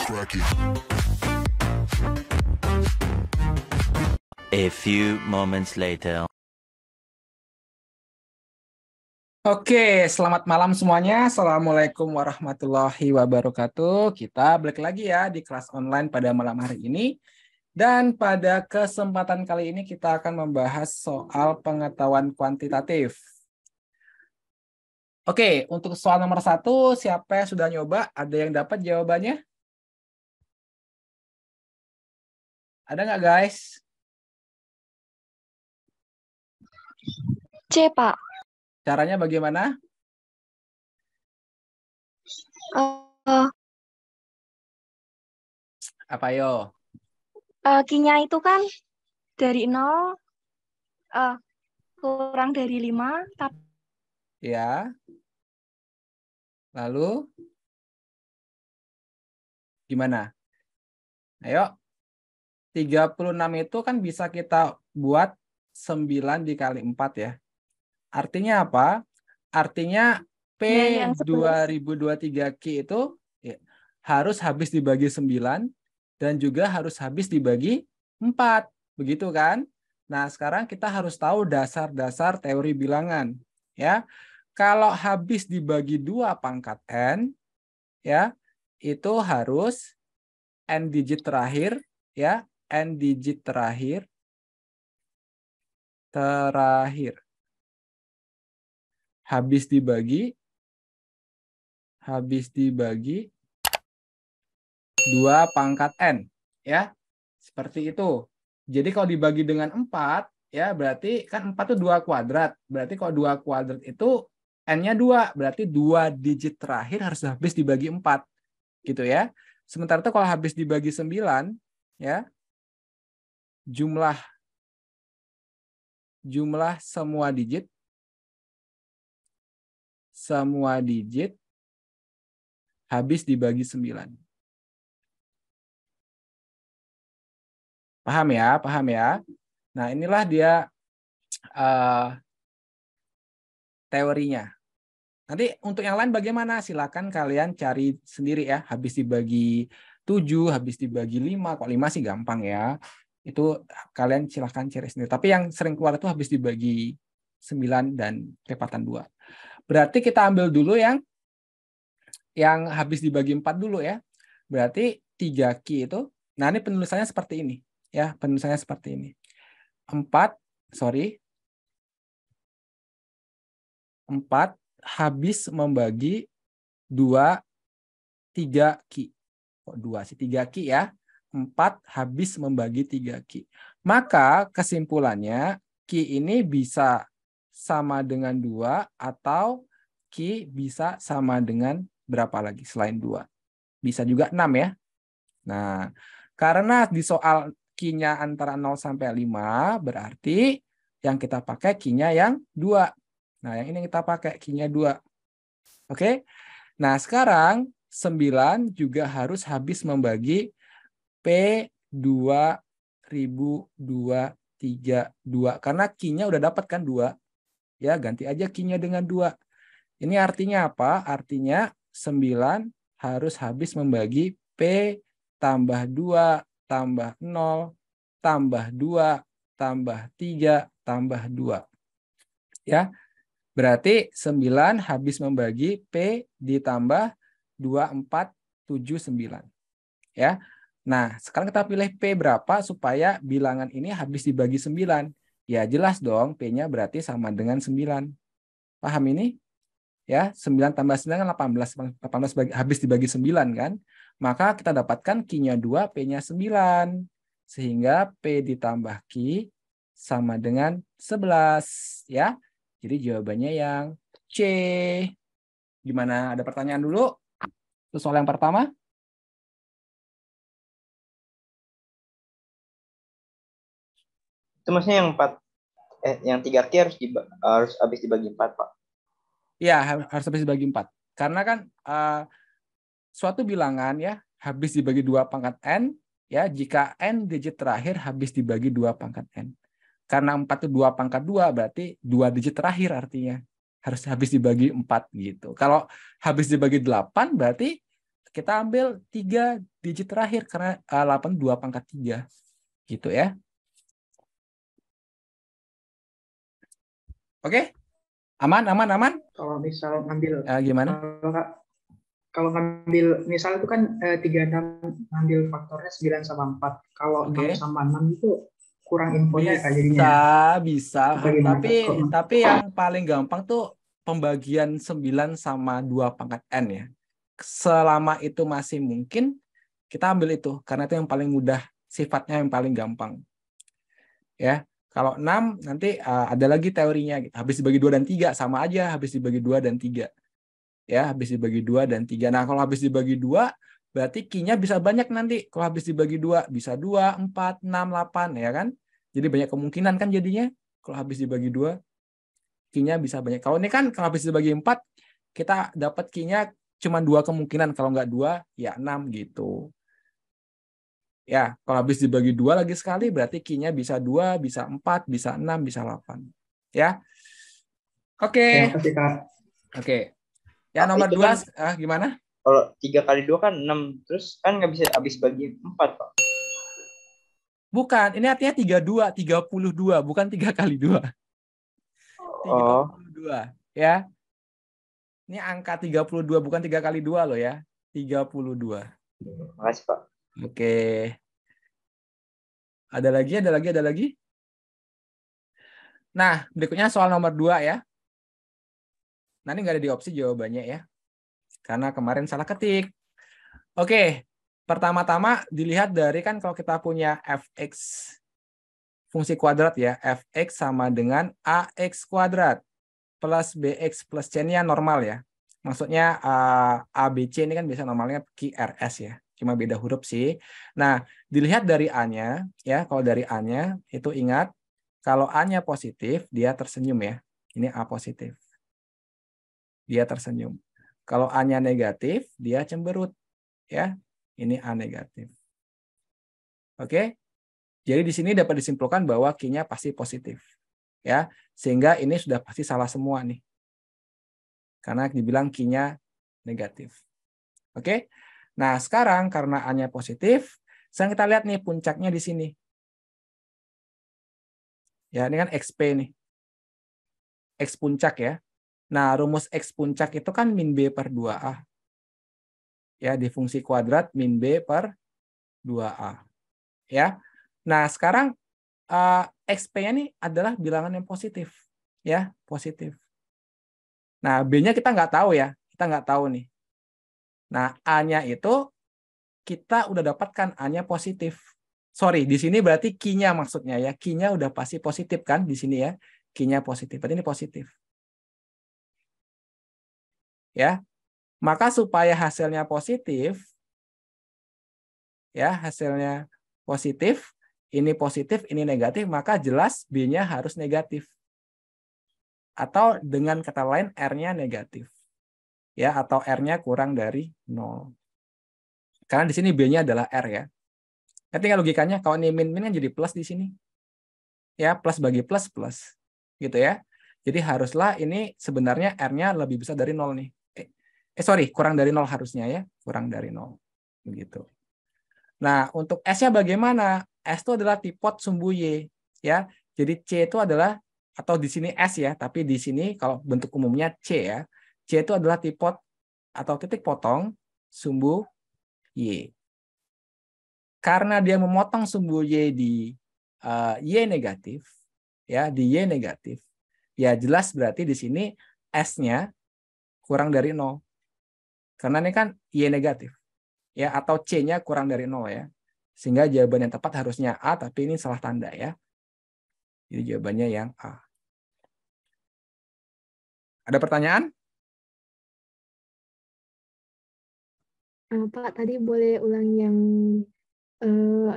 A few moments later. Oke, selamat malam semuanya. Assalamualaikum warahmatullahi wabarakatuh. Kita balik lagi ya di kelas online pada malam hari ini. Dan pada kesempatan kali ini kita akan membahas soal pengetahuan kuantitatif. Oke, untuk soal nomor 1, siapa yang sudah nyoba? Ada yang dapat jawabannya? Ada nggak, guys? C, Pak. Caranya bagaimana? Apa yo? Q-nya itu kan dari 0 kurang dari 5. Ya. Lalu? Gimana? Ayo. 36 itu kan bisa kita buat 9 dikali 4 ya. Artinya apa? Artinya P Ya, yang 2023Q itu ya, harus habis dibagi 9 dan juga harus habis dibagi 4. Begitu kan? Nah, sekarang kita harus tahu dasar-dasar teori bilangan. Ya. Kalau habis dibagi 2 pangkat N, ya, itu harus N digit terakhir, ya, N digit terakhir habis dibagi 2 pangkat N, ya. Seperti itu. Jadi kalau dibagi dengan 4, ya berarti kan 4 itu 2 kuadrat. Berarti kalau 2 kuadrat itu N-nya 2, berarti 2 digit terakhir harus habis dibagi 4. Gitu ya. Sementara itu kalau habis dibagi 9, ya, jumlah semua digit habis dibagi 9. Paham ya? Nah, inilah dia teorinya. Nanti untuk yang lain bagaimana? Silakan kalian cari sendiri ya. Habis dibagi 7, habis dibagi 5. Kok 5 sih gampang ya. Itu kalian silakan cari sendiri. Tapi yang sering keluar itu habis dibagi 9 dan kepatan 2. Berarti kita ambil dulu yang habis dibagi 4 dulu ya. Berarti 3Q itu, nah ini penulisannya seperti ini. Ya, penulisannya seperti ini. 4 habis membagi 2 3Q. Kok 2 sih? 3Q ya. 4 habis membagi 3Q. Maka kesimpulannya Q ini bisa sama dengan 2 atau Q bisa sama dengan berapa lagi selain 2? Bisa juga 6 ya. Nah, karena di soal Q-nya antara 0 sampai 5, berarti yang kita pakai Q-nya yang 2. Nah, yang ini kita pakai Q-nya 2. Oke? Nah, sekarang 9 juga harus habis membagi P2032. Karena Q-nya udah dapat kan 2. Ya, ganti aja Q-nya dengan 2. Ini artinya apa? Artinya 9 harus habis membagi P tambah 2 tambah 0 tambah 2 tambah 3 tambah 2. Ya. Berarti 9 habis membagi P ditambah 2, 4, 7, 9. Ya. Nah, sekarang kita pilih P berapa supaya bilangan ini habis dibagi 9. Ya, jelas dong P-nya berarti sama dengan 9. Paham ini? Ya, 9 tambah 9 kan 18. 18 habis dibagi 9 kan? Maka kita dapatkan Q-nya 2, P-nya 9. Sehingga P ditambah Q sama dengan 11. Ya. Jadi jawabannya yang C. Gimana? Ada pertanyaan dulu? Itu soal yang pertama. Itu maksudnya yang 4 yang 3Q harus habis dibagi 4, Pak. Ya, harus habis dibagi 4. Karena kan suatu bilangan ya habis dibagi 2 pangkat N ya jika N digit terakhir habis dibagi 2 pangkat N. Karena 4 itu 2 pangkat 2 berarti 2 digit terakhir artinya harus habis dibagi 4 gitu. Kalau habis dibagi 8 berarti kita ambil 3 digit terakhir karena 8 2 pangkat 3. Gitu ya. Oke? Aman, aman, aman? Kalau misal ngambil Gimana? kalau ngambil misal itu kan 36 ngambil faktornya 9 sama 4. Kalau Oke. 6 sama 6 itu kurang infonya Kak jadinya. Bisa. Tapi yang paling gampang tuh pembagian 9 sama 2 pangkat N ya. Selama itu masih mungkin, kita ambil itu. Karena itu yang paling mudah, sifatnya yang paling gampang. Ya, kalau 6 nanti ada lagi teorinya. Habis dibagi 2 dan 3, sama aja habis dibagi 2 dan 3. Ya, habis dibagi 2 dan 3. Nah, kalau habis dibagi 2, berarti Q-nya bisa banyak nanti. Kalau habis dibagi 2, bisa 2, 4, 6, 8, ya kan? Jadi banyak kemungkinan kan jadinya. Kalau habis dibagi 2, Q-nya bisa banyak. Kalau ini kan kalau habis dibagi 4, kita dapat Q-nya cuma 2 kemungkinan. Kalau nggak 2, ya 6 gitu. Ya, kalau habis dibagi 2 lagi sekali, berarti Q-nya bisa 2, bisa 4, bisa 6, bisa 8. Ya. Oke. Terima kasih, Kak. Oke. Ya, nomor 2, kan, gimana? Kalau 3 kali 2 kan 6. Terus kan nggak bisa habis bagi 4, Pak. Bukan, ini artinya 32, 32, bukan 3 kali 2. 32, ya. Ini angka 32, bukan 3 kali 2 loh ya. 32. Makasih, Pak. Oke. Ada lagi? Nah, berikutnya soal nomor 2 ya. Nah, ini nggak ada di opsi jawabannya ya. Karena kemarin salah ketik. Oke. Pertama-tama dilihat dari kan kalau kita punya fx fungsi kuadrat ya. Fx sama dengan ax kuadrat plus bx plus c-nya normal ya. Maksudnya ABC ini kan biasa normalnya QRS ya. Cuma beda huruf sih. Nah, dilihat dari A-nya ya. Kalau dari A-nya itu ingat kalau A-nya positif dia tersenyum ya. Ini A positif. Dia tersenyum. Kalau A-nya negatif dia cemberut ya. Ini A negatif. Oke? Jadi di sini dapat disimpulkan bahwa Q-nya pasti positif. Ya, sehingga ini sudah pasti salah semua nih. Karena dibilang Q-nya negatif. Oke? Nah, sekarang karena A-nya positif, sekarang kita lihat nih puncaknya di sini. Ya, ini kan XP nih. X puncak ya. Nah, rumus X puncak itu kan min B per 2A. Ya, di fungsi kuadrat min B per 2A. Ya. Nah, sekarang XP-nya nih adalah bilangan yang positif. Ya, positif. Nah, B-nya kita nggak tahu ya. Kita nggak tahu nih. Nah, A-nya itu kita udah dapatkan A-nya positif. Sorry, di sini berarti Q-nya maksudnya ya. Q-nya udah pasti positif kan di sini ya. Q-nya positif. Berarti ini positif. Ya. Maka supaya hasilnya positif, ya, hasilnya positif, ini negatif, maka jelas B-nya harus negatif. Atau dengan kata lain R-nya negatif. Ya, atau R-nya kurang dari 0. Karena di sini B-nya adalah R ya. Tinggal logikanya kalau ini min kan jadi plus di sini. Ya, plus bagi plus plus. Gitu ya. Jadi haruslah ini sebenarnya R-nya lebih besar dari 0 nih. Sorry, kurang dari 0 harusnya ya, kurang dari 0. Begitu. Nah, untuk S-nya bagaimana? S itu adalah tipot sumbu Y ya. Jadi C itu adalah atau di sini S ya, tapi di sini kalau bentuk umumnya C ya. C itu adalah tipot atau titik potong sumbu Y. Karena dia memotong sumbu Y di Y negatif, ya, di Y negatif, ya jelas berarti di sini S-nya kurang dari 0. Karena ini kan Y negatif, ya, atau C-nya kurang dari 0 ya. Sehingga jawaban yang tepat harusnya A, tapi ini salah tanda ya. Jadi jawabannya yang A. Ada pertanyaan? Pak, tadi boleh ulang yang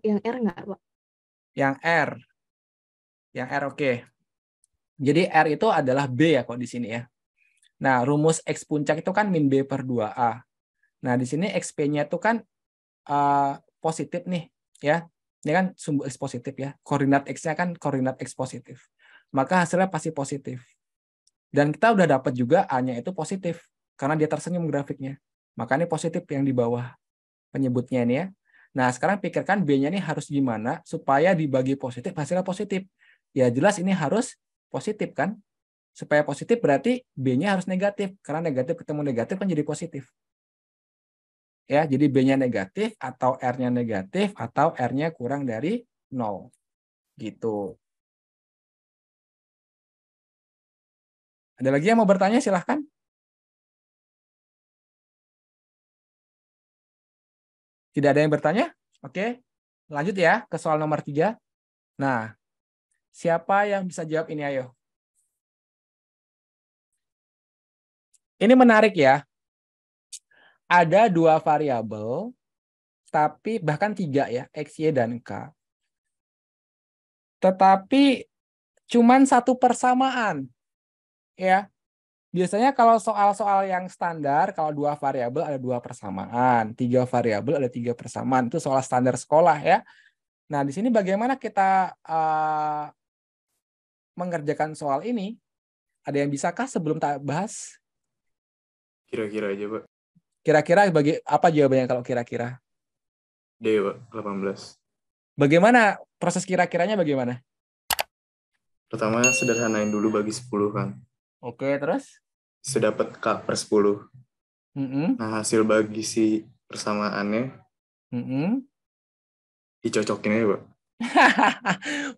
R nggak, Pak? Yang R. Yang R, oke. Jadi R itu adalah B ya kok di sini ya. Nah, rumus X puncak itu kan min B per 2A. Nah, di sini XP-nya itu kan positif nih. Ya, ini kan sumbu X positif ya. Koordinat X-nya kan koordinat X positif. Maka hasilnya pasti positif. Dan kita udah dapat juga A-nya itu positif. Karena dia tersenyum grafiknya. Maka ini positif yang di bawah penyebutnya ini ya. Nah, sekarang pikirkan B-nya ini harus gimana supaya dibagi positif, hasilnya positif. Ya jelas ini harus positif kan. Supaya positif berarti B-nya harus negatif. Karena negatif ketemu negatif kan jadi positif. Ya, jadi B-nya negatif atau R-nya negatif atau R-nya kurang dari 0. Gitu. Ada lagi yang mau bertanya? Silahkan. Tidak ada yang bertanya? Oke. Lanjut ya ke soal nomor 3. Nah, siapa yang bisa jawab ini? Ayo. Ini menarik ya. Ada 2 variabel, tapi bahkan 3 ya, X, Y, dan K. Tetapi cuman satu persamaan. Ya. Biasanya kalau soal-soal yang standar, kalau 2 variabel ada 2 persamaan, 3 variabel ada 3 persamaan. Itu soal standar sekolah ya. Nah, di sini bagaimana kita mengerjakan soal ini? Ada yang bisakah sebelum tak bahas? Kira-kira aja, Pak. Kira-kira bagi apa jawabannya kalau kira-kira? D, Pak, 18. Bagaimana proses kira-kiranya bagaimana? Pertama, sederhanain dulu bagi 10 kan. Oke, terus? Bisa dapat K per 10. Nah, hasil bagi si persamaannya dicocokin aja, Pak.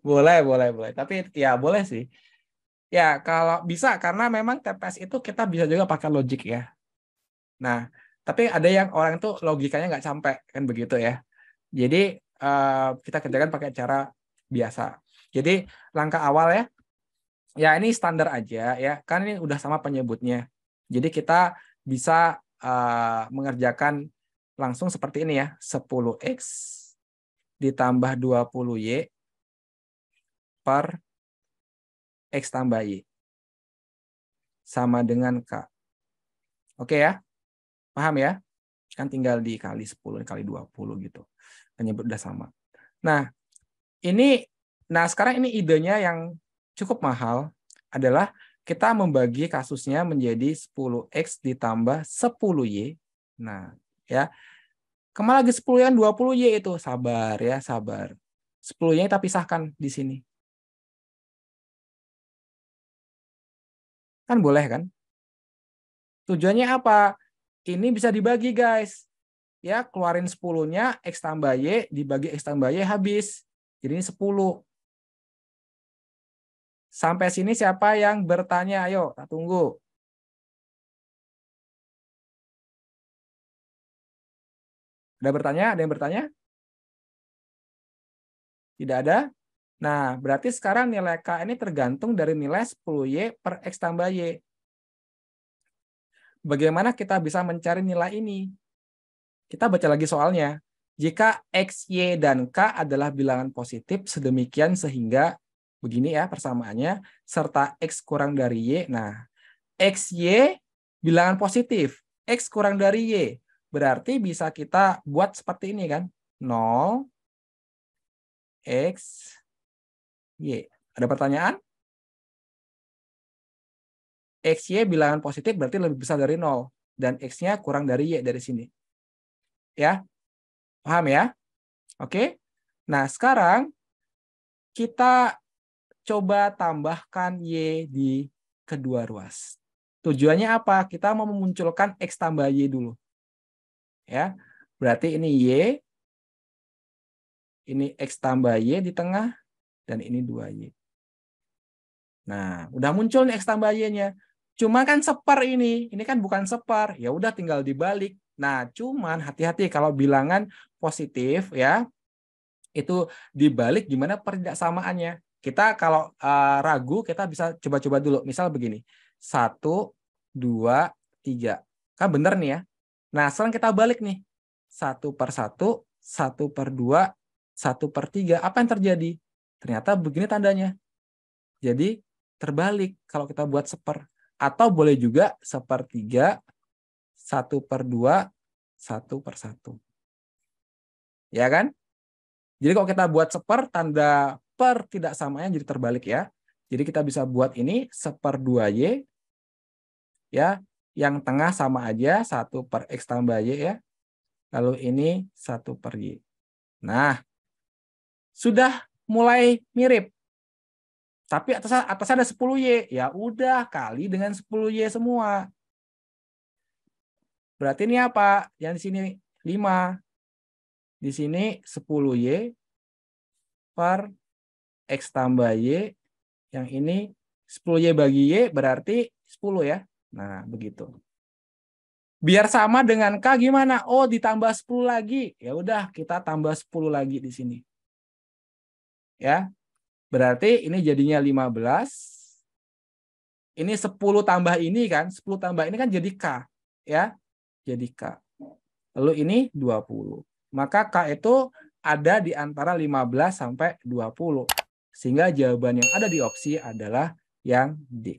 Boleh. Tapi ya boleh sih. Ya, kalau bisa, karena memang TPS itu kita bisa juga pakai logik ya. Nah, tapi ada yang orang itu logikanya nggak sampai, kan begitu ya. Jadi, kita kerjakan pakai cara biasa. Jadi, langkah awal ya ini standar aja ya, kan ini udah sama penyebutnya. Jadi, kita bisa mengerjakan langsung seperti ini ya, 10X ditambah 20Y per X tambah Y sama dengan K. Oke ya? Paham ya? Kan tinggal dikali 10 kali 20 gitu. Penyebut udah sama. Nah, sekarang ini idenya yang cukup mahal adalah kita membagi kasusnya menjadi 10X ditambah 10Y. Nah, ya. Kemana lagi 10 yang 20Y itu? Sabar ya, sabar. 10Y kita pisahkan di sini. Kan boleh kan? Tujuannya apa? Ini bisa dibagi guys. Ya, keluarin 10-nya X tambah Y dibagi X tambah Y habis. Jadi ini 10. Sampai sini siapa yang bertanya? Ayo, kita tunggu. Ada bertanya? Ada yang bertanya? Tidak ada? Nah, berarti sekarang nilai K ini tergantung dari nilai 10Y per X tambah Y. Bagaimana kita bisa mencari nilai ini? Kita baca lagi soalnya. Jika X, Y, dan K adalah bilangan positif sedemikian sehingga begini ya persamaannya, serta X kurang dari Y. Nah, X, Y bilangan positif. X kurang dari Y. Berarti bisa kita buat seperti ini kan. 0, X, Y. Ada pertanyaan? X, Y bilangan positif berarti lebih besar dari 0. Dan X-nya kurang dari Y dari sini. Ya, paham ya? Oke. Nah, sekarang kita coba tambahkan Y di kedua ruas. Tujuannya apa? Kita mau memunculkan X tambah Y dulu. Ya, berarti ini Y, ini X tambah Y di tengah, dan ini 2Y. Nah, udah muncul nih X tambah Y-nya. Cuma kan seper ini kan bukan seper. Ya udah tinggal dibalik. Nah, cuman hati-hati kalau bilangan positif ya, itu dibalik gimana pertidaksamaannya. Kita kalau ragu, kita bisa coba-coba dulu. Misal begini, 1, 2, 3. Kan bener nih ya. Nah, sekarang kita balik nih. 1 per 1, 1 per 2, 1 per 3. Apa yang terjadi? Ternyata begini tandanya. Jadi terbalik kalau kita buat seper. Atau boleh juga 1/3, 1 per 2, 1 per 1. Ya kan? Jadi kalau kita buat seper, tanda per tidak samanya jadi terbalik ya. Jadi kita bisa buat ini 1/2Y. Ya, Yang tengah sama aja 1 per X tambah Y ya. Lalu ini 1 per Y. Nah, sudah mulai mirip. Tapi atasnya ada 10Y. Ya udah, kali dengan 10Y semua. Berarti ini apa? Yang di sini 5. Di sini 10Y per X tambah Y. Yang ini 10Y bagi Y berarti 10 ya. Nah, begitu. Biar sama dengan K gimana? Oh, ditambah 10 lagi. Ya udah, kita tambah 10 lagi di sini. Ya. Berarti ini jadinya 15. Ini 10 tambah ini kan, 10 tambah ini kan jadi K, ya. Jadi K. Lalu ini 20. Maka K itu ada di antara 15 sampai 20. Sehingga jawaban yang ada di opsi adalah yang D.